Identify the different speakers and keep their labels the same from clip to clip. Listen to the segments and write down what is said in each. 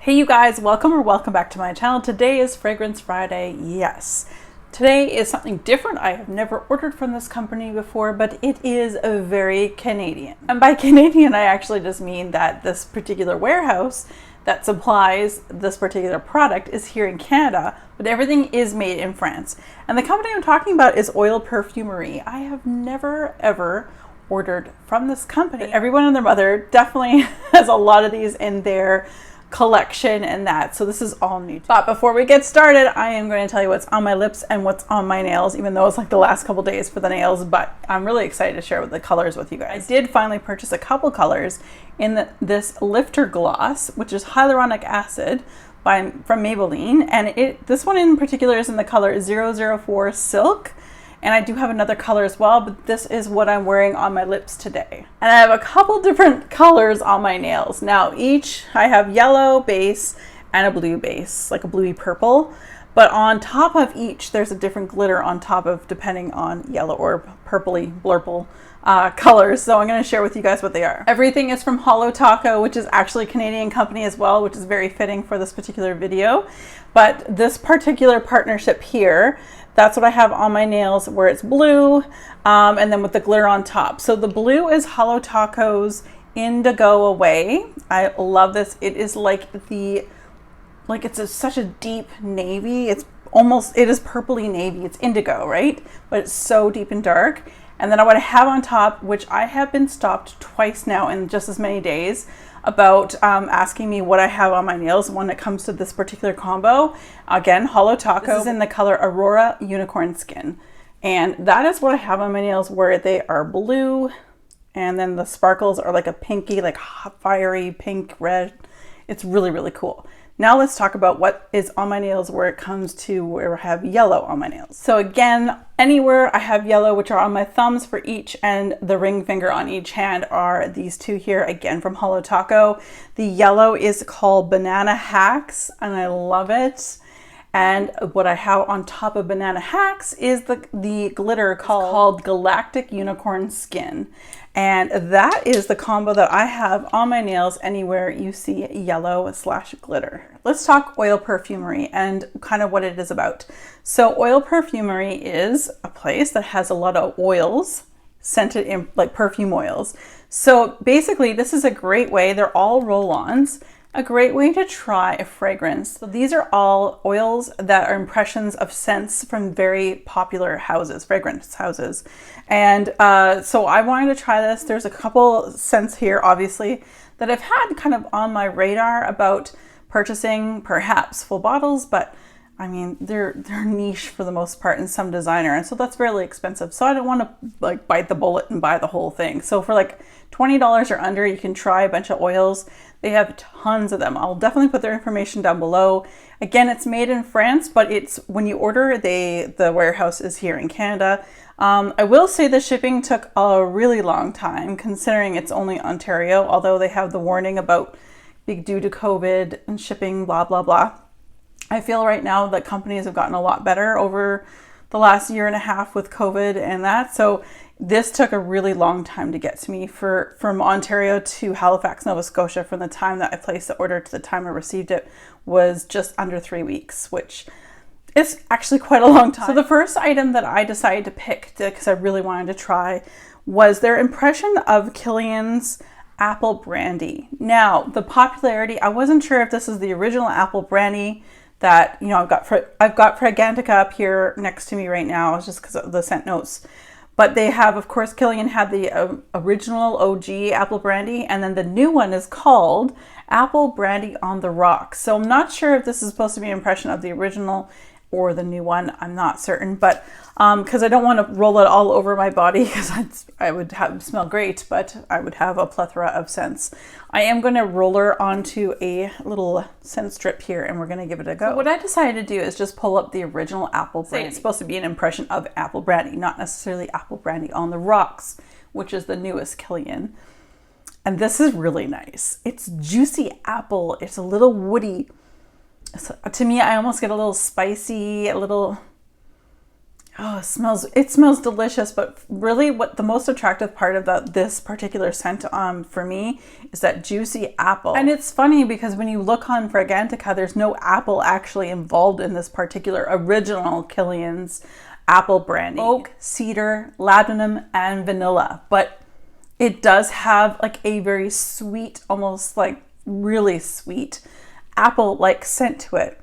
Speaker 1: Hey you guys, welcome back to my channel. Today is Fragrance Friday. Yes, today is something different. I have never ordered from this company before, but it is a very Canadian. And by Canadian, I actually just mean that this particular warehouse that supplies this particular product is here in Canada, but everything is made in France. And the company I'm talking about is Oil Perfumery. I have never ever ordered from this company. Everyone and their mother definitely has a lot of these in their collection and that, so this is all new. But before we get started, I am going to tell you what's on my lips and what's on my nails, even though it's like the last couple days for the nails, but I'm really excited to share the colors with you guys. I did finally purchase a couple colors in this lifter gloss, which is hyaluronic acid from Maybelline, and this one in particular is in the color 004 Silk. And I do have another color as well, but this is what I'm wearing on my lips today. And I have a couple different colors on my nails. Now I have yellow base and a blue base, like a bluey purple. But on top of each, there's a different glitter on top of, depending on yellow or purpley blurple colors. So I'm going to share with you guys what they are. Everything is from Holo Taco, which is actually a Canadian company as well, which is very fitting for this particular video. But this particular partnership here, that's what I have on my nails, where it's blue and then with the glitter on top. So the blue is Holo Taco's Indigo Away. I love this. It is such a deep navy. It is purpley navy. It's indigo, right? But it's so deep and dark. And then what I have on top, which I have been stopped twice now in just as many days, about asking me what I have on my nails when it comes to this particular combo. Again, Holo Taco. This is in the color Aurora Unicorn Skin. And that is what I have on my nails, where they are blue. And then the sparkles are like a pinky, like hot, fiery pink, red. It's really, really cool. Now let's talk about what is on my nails where it comes to where I have yellow on my nails. So again, anywhere I have yellow, which are on my thumbs for each, and the ring finger on each hand, are these two here, again from Holo Taco. The yellow is called Banana Hacks, and I love it. And what I have on top of Banana Hacks is the glitter called Galactic Unicorn Skin. And that is the combo that I have on my nails anywhere you see yellow / glitter. Let's talk Oil Perfumery and kind of what it is about. So Oil Perfumery is a place that has a lot of oils, scented in like perfume oils. So basically this is a great way, they're all roll-ons, a great way to try a fragrance. So these are all oils that are impressions of scents from very popular houses, fragrance houses. And so I wanted to try this. There's a couple scents here, obviously, that I've had kind of on my radar about purchasing, perhaps full bottles, but I mean, they're niche for the most part in some designer. And so that's really expensive. So I don't want to like bite the bullet and buy the whole thing. So for like $20 or under, you can try a bunch of oils. They have tons of them. I'll definitely put their information down below. Again, it's made in France, but it's when you order, the warehouse is here in Canada. I will say the shipping took a really long time, considering it's only Ontario, although they have the warning about due to COVID and shipping, blah, blah, blah. I feel right now that companies have gotten a lot better over the last year and a half with COVID and that. So this took a really long time to get to me from Ontario to Halifax, Nova Scotia. From the time that I placed the order to the time I received it was just under 3 weeks, which is actually quite a long time. So the first item that I decided to pick, because I really wanted to try, was their impression of Kilian's Apple Brandy. Now, the popularity, I wasn't sure if this is the original Apple Brandy that, you know, I've got Fragrantica up here next to me right now, just because of the scent notes. But they have, of course, Kilian had the original OG Apple Brandy, and then the new one is called Apple Brandy on the Rocks. So I'm not sure if this is supposed to be an impression of the original or the new one. I'm not certain, but because I don't want to roll it all over my body, because I would smell great, but I would have a plethora of scents. I am going to roll her onto a little scent strip here, and we're going to give it a go. So what I decided to do is just pull up the original Apple Brandy. It's supposed to be an impression of Apple Brandy, not necessarily Apple Brandy on the Rocks, which is the newest Kilian. And this is really nice. It's juicy apple. It's a little woody. So, to me, I almost get a little spicy, a little, Oh, it smells delicious, but really what the most attractive part of this particular scent for me is that juicy apple. And it's funny because when you look on Fragrantica, there's no apple actually involved in this particular original Kilian's apple brandy. Oak, cedar, labdanum, and vanilla. But it does have like a very sweet, almost like really sweet apple-like scent to it.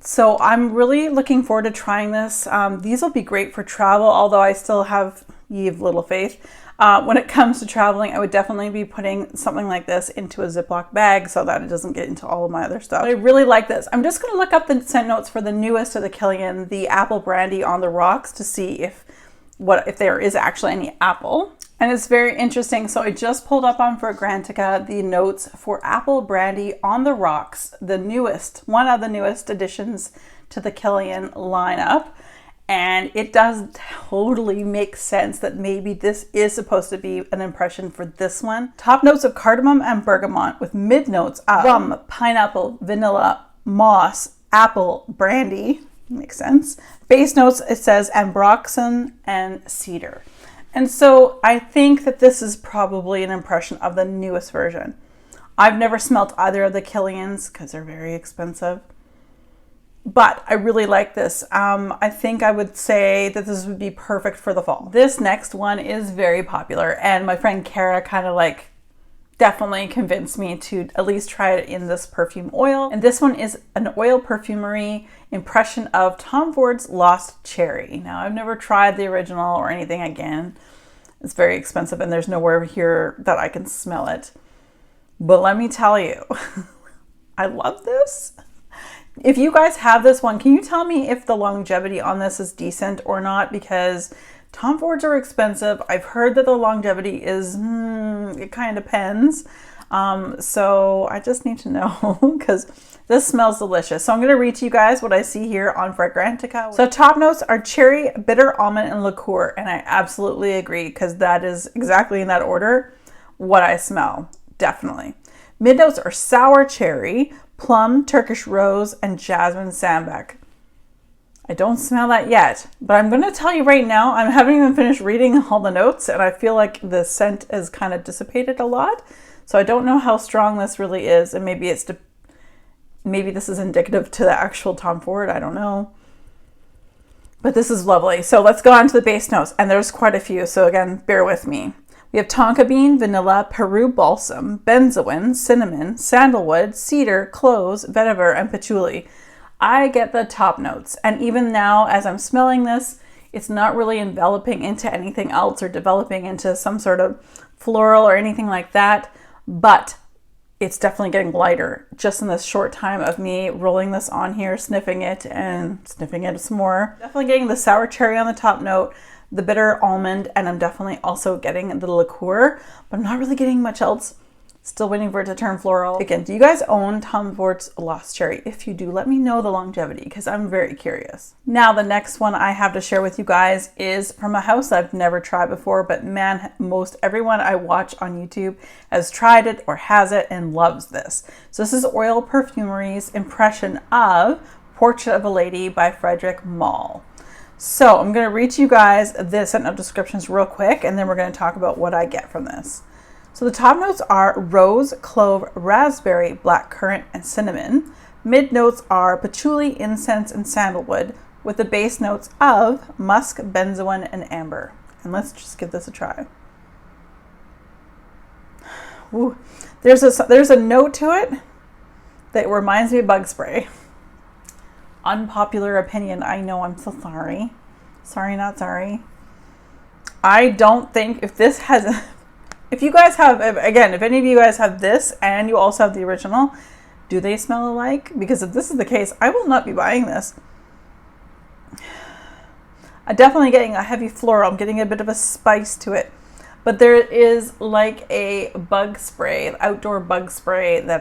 Speaker 1: So I'm really looking forward to trying this. These will be great for travel, although I still have little faith. When it comes to traveling, I would definitely be putting something like this into a Ziploc bag so that it doesn't get into all of my other stuff. But I really like this. I'm just going to look up the scent notes for the newest of the Kilian, the apple brandy on the rocks, to see if there is actually any apple. And it's very interesting. So I just pulled up on Fragrantica the notes for apple brandy on the rocks, one of the newest additions to the Kilian lineup. And it does totally make sense that maybe this is supposed to be an impression for this one. Top notes of cardamom and bergamot with mid notes of rum, pineapple, vanilla, moss, apple, brandy. Makes sense. Base notes, it says ambroxan and cedar. And so I think that this is probably an impression of the newest version. I've never smelt either of the Kilians because they're very expensive. But I really like this. I think I would say that this would be perfect for the fall. This next one is very popular, and my friend Kara kind of like definitely convinced me to at least try it in this perfume oil. And this one is an Oil Perfumery impression of Tom Ford's Lost Cherry. Now, I've never tried the original or anything again. It's very expensive and there's nowhere here that I can smell it. But let me tell you, I love this. If you guys have this one, can you tell me if the longevity on this is decent or not? Because Tom Fords are expensive. I've heard that the longevity is, it kind of depends. So I just need to know because this smells delicious. So I'm going to read to you guys what I see here on Fragrantica. So top notes are cherry, bitter almond, and liqueur. And I absolutely agree because that is exactly in that order what I smell. Definitely. Mid notes are sour cherry, plum, Turkish rose, and jasmine sambac. I don't smell that yet, but I'm going to tell you right now, I haven't even finished reading all the notes and I feel like the scent has kind of dissipated a lot. So I don't know how strong this really is, and maybe this is indicative to the actual Tom Ford, I don't know. But this is lovely. So let's go on to the base notes, and there's quite a few, so again, bear with me. We have tonka bean, vanilla, Peru balsam, benzoin, cinnamon, sandalwood, cedar, cloves, vetiver, and patchouli. I get the top notes, and even now as I'm smelling this, it's not really enveloping into anything else or developing into some sort of floral or anything like that, but it's definitely getting lighter just in this short time of me rolling this on here, sniffing it and sniffing it some more. Definitely getting the sour cherry on the top note, the bitter almond, and I'm definitely also getting the liqueur, but I'm not really getting much else. Still waiting for it to turn floral. Again, do you guys own Tom Ford's Lost Cherry? If you do, let me know the longevity because I'm very curious. Now, the next one I have to share with you guys is from a house I've never tried before, but man, most everyone I watch on YouTube has tried it or has it and loves this. So this is Oil Perfumery's impression of Portrait of a Lady by Frederic Malle. So I'm going to read to you guys the scent note descriptions real quick, and then we're going to talk about what I get from this. So the top notes are rose, clove, raspberry, blackcurrant, and cinnamon. Mid notes are patchouli, incense, and sandalwood, with the base notes of musk, benzoin, and amber. And let's just give this a try. Ooh. There's a note to it that reminds me of bug spray. Unpopular opinion, I know, I'm so sorry. Sorry, not sorry. I don't think if this has... If you guys have, again, if any of you guys have this and you also have the original, do they smell alike? Because if this is the case, I will not be buying this. I'm definitely getting a heavy floral. I'm getting a bit of a spice to it. But there is like a bug spray, outdoor bug spray that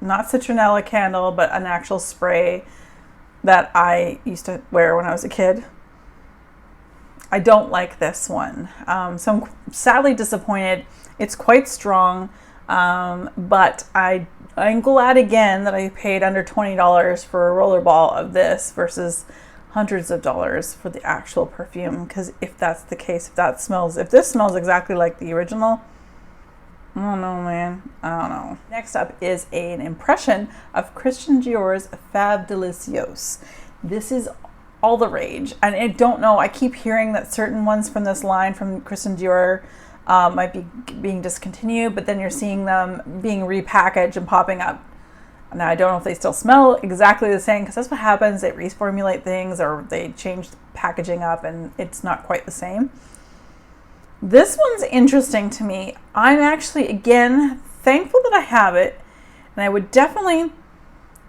Speaker 1: not citronella candle, but an actual spray that I used to wear when I was a kid. I don't like this one. So I'm sadly disappointed. It's quite strong, but I'm glad again that I paid under $20 for a rollerball of this versus hundreds of dollars for the actual perfume, because if that's the case, if this smells exactly like the original, I don't know, man. I don't know. Next up is an impression of Christian Dior's Fab Delicieux. This is all the rage. And I don't know, I keep hearing that certain ones from this line from Christian Dior might be being discontinued, but then you're seeing them being repackaged and popping up. Now, I don't know if they still smell exactly the same, because that's what happens. They reformulate things or they change the packaging up and it's not quite the same. This one's interesting to me. I'm actually, again, thankful that I have it. And I would definitely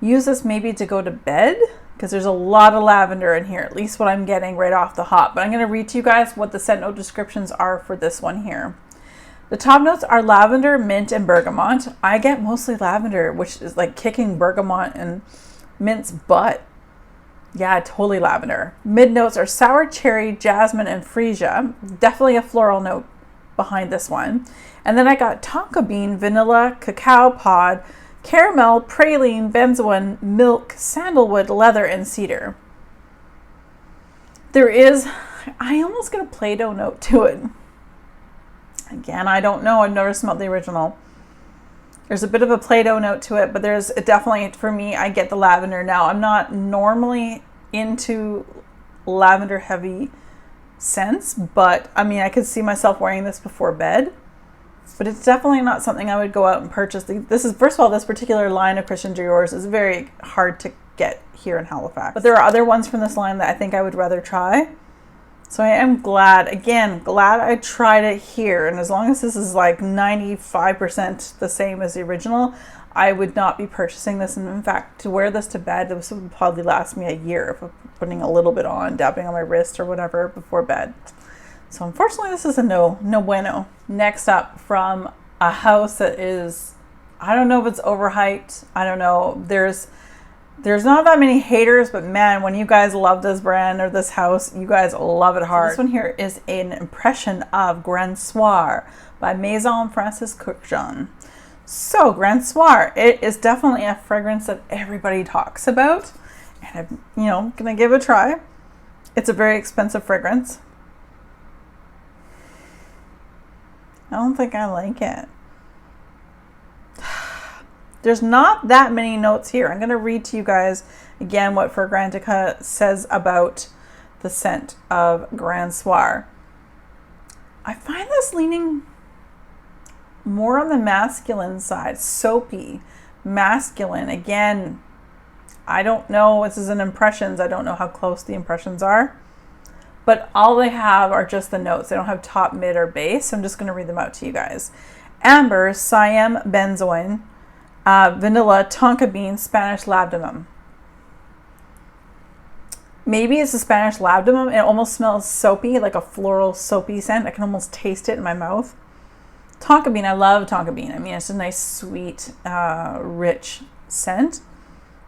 Speaker 1: use this maybe to go to bed, because there's a lot of lavender in here, at least what I'm getting right off the hop. But I'm going to read to you guys what the scent note descriptions are for this one here. The top notes are lavender, mint, and bergamot. I get mostly lavender, which is like kicking bergamot and mint's butt. Yeah, totally lavender. Mid notes are sour cherry, jasmine, and freesia. Definitely a floral note behind this one. And then I got tonka bean, vanilla, cacao pod, caramel, praline, benzoin, milk, sandalwood, leather, and cedar. There is, I almost get a Play-Doh note to it. Again, I don't know. I've never smelled the original. There's a bit of a Play-Doh note to it, but there's definitely, for me, I get the lavender now. I'm not normally into lavender heavy scents, but I mean, I could see myself wearing this before bed, but it's definitely not something I would go out and purchase. This is, first of all, this particular line of Christian Dior's is very hard to get here in Halifax, but there are other ones from this line that I think I would rather try. So I am glad I tried it here. And as long as this is like 95% the same as the original, I would not be purchasing this. And in fact, to wear this to bed, this would probably last me a year if I'm putting a little bit on, dabbing on my wrist or whatever before bed. So unfortunately, this is a no bueno. Next up, from a house that is, I don't know if it's overhyped. I don't know. There's not that many haters, but man, when you guys love this brand or this house, you guys love it hard. So this one here is an impression of Grand Soir by Maison Francis Kurkdjian. So Grand Soir, it is definitely a fragrance that everybody talks about, and I'm, gonna give it a try. It's a very expensive fragrance. I don't think I like it. There's not that many notes here. I'm going to read to you guys again what Fragrantica says about the scent of Grand Soir. I find this leaning more on the masculine side, soapy, masculine. Again, I don't know. This is an impressions. I don't know how close the impressions are, but all they have are just the notes. They don't have top, mid, or base. So I'm just going to read them out to you guys. Amber, Siam, benzoin, vanilla, tonka bean, Spanish labdanum. Maybe it's a Spanish labdanum. It almost smells soapy, like a floral soapy scent. I can almost taste it in my mouth. Tonka bean, I love tonka bean. I mean, it's a nice, sweet, rich scent.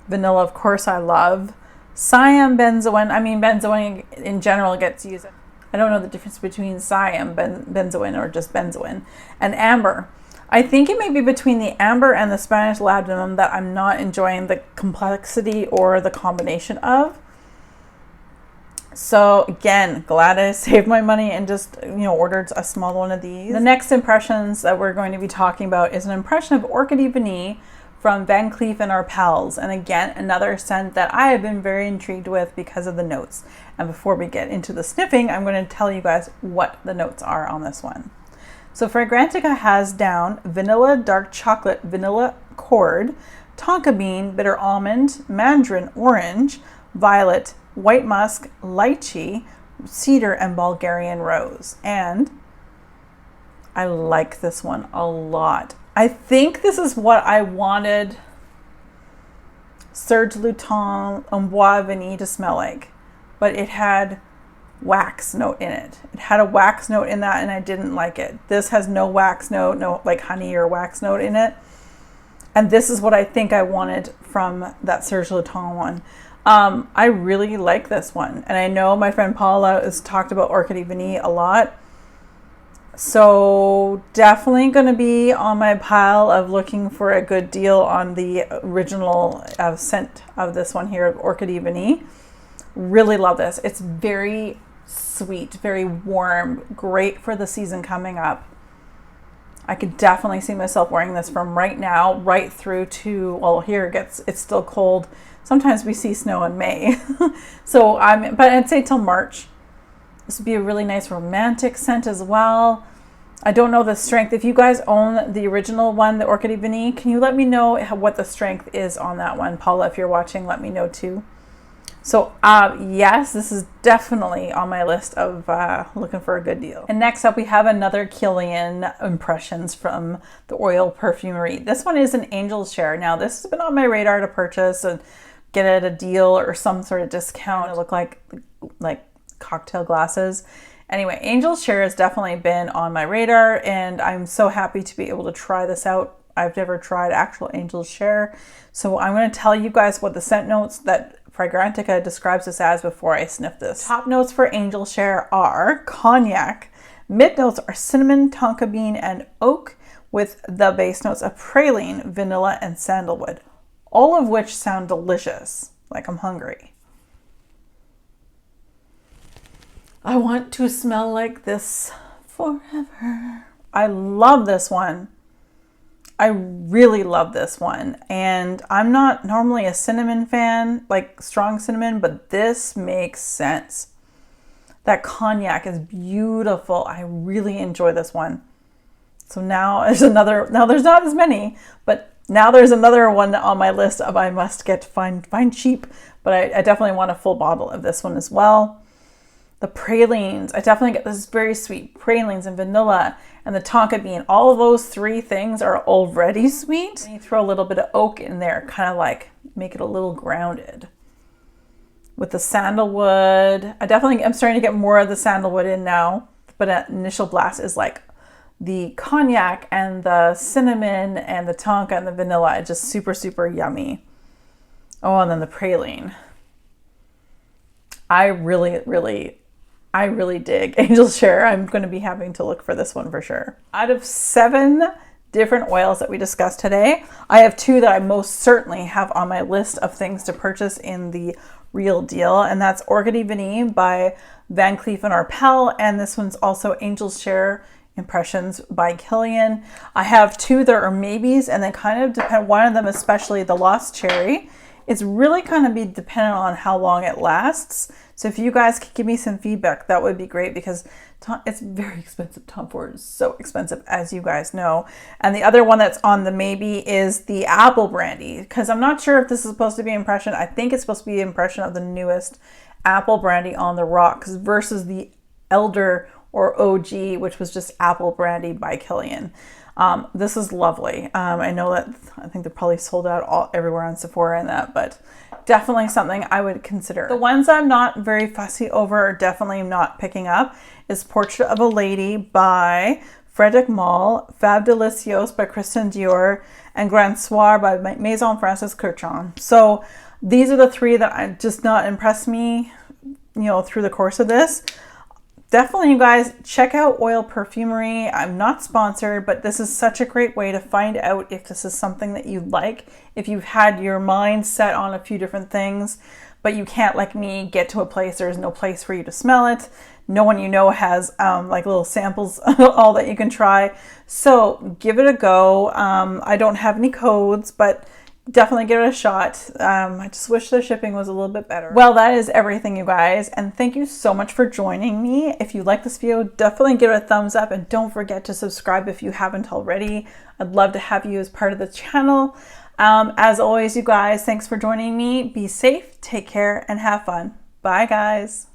Speaker 1: Vanilla, of course, I love. Siam, benzoin. I mean, benzoin in general gets used. I don't know the difference between Siam, benzoin, or just benzoin. And amber. I think it may be between the amber and the Spanish labdanum that I'm not enjoying the complexity or the combination of. So again, glad I saved my money and just ordered a small one of these. The next impressions that we're going to be talking about is an impression of Orchidee Venice from Van Cleef & Arpels. And again, another scent that I have been very intrigued with because of the notes. And before we get into the sniffing, I'm going to tell you guys what the notes are on this one. So Fragrantica has down vanilla, dark chocolate, vanilla cord, tonka bean, bitter almond, mandarin orange, violet, white musk, lychee, cedar, and Bulgarian rose. And I like this one a lot. I think this is what I wanted Serge Lutens Amboise Vanille to smell like, but it had wax note in it. It had a wax note in that and I didn't like it. This has no wax note, no like honey or wax note in it. And this is what I think I wanted from that Serge Lutens one. I really like this one. And I know my friend Paula has talked about Orchidee Venice a lot. So definitely going to be on my pile of looking for a good deal on the original scent of this one here of Orchidee Venice. Really love this. It's very sweet, very warm, great for the season coming up. I could definitely see myself wearing this from right now right through to, well, here it's still cold. Sometimes we see snow in May. So but I'd say till March. This would be a really nice romantic scent as well. I don't know the strength. If you guys own the original one, the Orchid Venice, can you let me know what the strength is on that one? Paula, if you're watching, let me know too. So yes, this is definitely on my list of looking for a good deal. And next up, we have another Kilian Impressions from the Oil Perfumery. This one is an Angel's Share. Now, this has been on my radar to purchase and get at a deal or some sort of discount. It look like cocktail glasses. Anyway, Angel's Share has definitely been on my radar, and I'm so happy to be able to try this out. I've never tried actual Angel's Share, so I'm going to tell you guys what the scent notes that Fragrantica describes this as before I sniff this. Top notes for Angel's Share are cognac. Mid notes are cinnamon, tonka bean, and oak, with the base notes of praline, vanilla, and sandalwood, all of which sound delicious, like I'm hungry. I want to smell like this forever. I love this one. I really love this one. And I'm not normally a cinnamon fan, like strong cinnamon, but this makes sense. That cognac is beautiful. I really enjoy this one. So now there's not as many, but now there's another one on my list of I must get find cheap, but I definitely want a full bottle of this one as well. The pralines, I definitely get this very sweet pralines and vanilla and the tonka bean. All of those three things are already sweet. And you throw a little bit of oak in there, kind of like make it a little grounded. With the sandalwood, I'm starting to get more of the sandalwood in now, but an initial blast is like the cognac and the cinnamon and the tonka and the vanilla. It's just super, super yummy. Oh, and then the praline. I really dig Angel's Share. I'm going to be having to look for this one for sure. Out of 7 different oils that we discussed today, I have 2 that I most certainly have on my list of things to purchase in the real deal, and that's Orchid Venice by Van Cleef & Arpels, and this one's also Angel's Share Impressions by Kilian. I have 2 that are maybes, and they kind of depend, one of them especially, the Lost Cherry. It's really kind of be dependent on how long it lasts. So if you guys could give me some feedback, that would be great, because it's very expensive. Tom Ford is so expensive, as you guys know. And the other one that's on the maybe is the Apple Brandy, because I'm not sure if this is supposed to be impression. I think it's supposed to be impression of the newest Apple Brandy on the rocks versus the Elder or OG, which was just Apple Brandy by Kilian. This is lovely. I know that I think they're probably sold out everywhere on Sephora and that, but definitely something I would consider. The ones I'm not very fussy over, or definitely not picking up, is Portrait of a Lady by Frederic Malle, Fab Delicios by Christian Dior, and Grand Soir by Maison Francis Kurkdjian. So these are the 3 that just not impressed me, through the course of this. Definitely, you guys, check out Oil Perfumery. I'm not sponsored, but this is such a great way to find out if this is something that you like. If you've had your mind set on a few different things, but you can't, like me, get to a place, there's no place for you to smell it. No one has like little samples, all that you can try. So give it a go. I don't have any codes, but definitely give it a shot. I just wish the shipping was a little bit better. Well, that is everything, you guys, and thank you so much for joining me. If you like this video, definitely give it a thumbs up, and don't forget to subscribe if you haven't already. I'd love to have you as part of the channel. As always, you guys, thanks for joining me. Be safe, take care, and have fun. Bye, guys.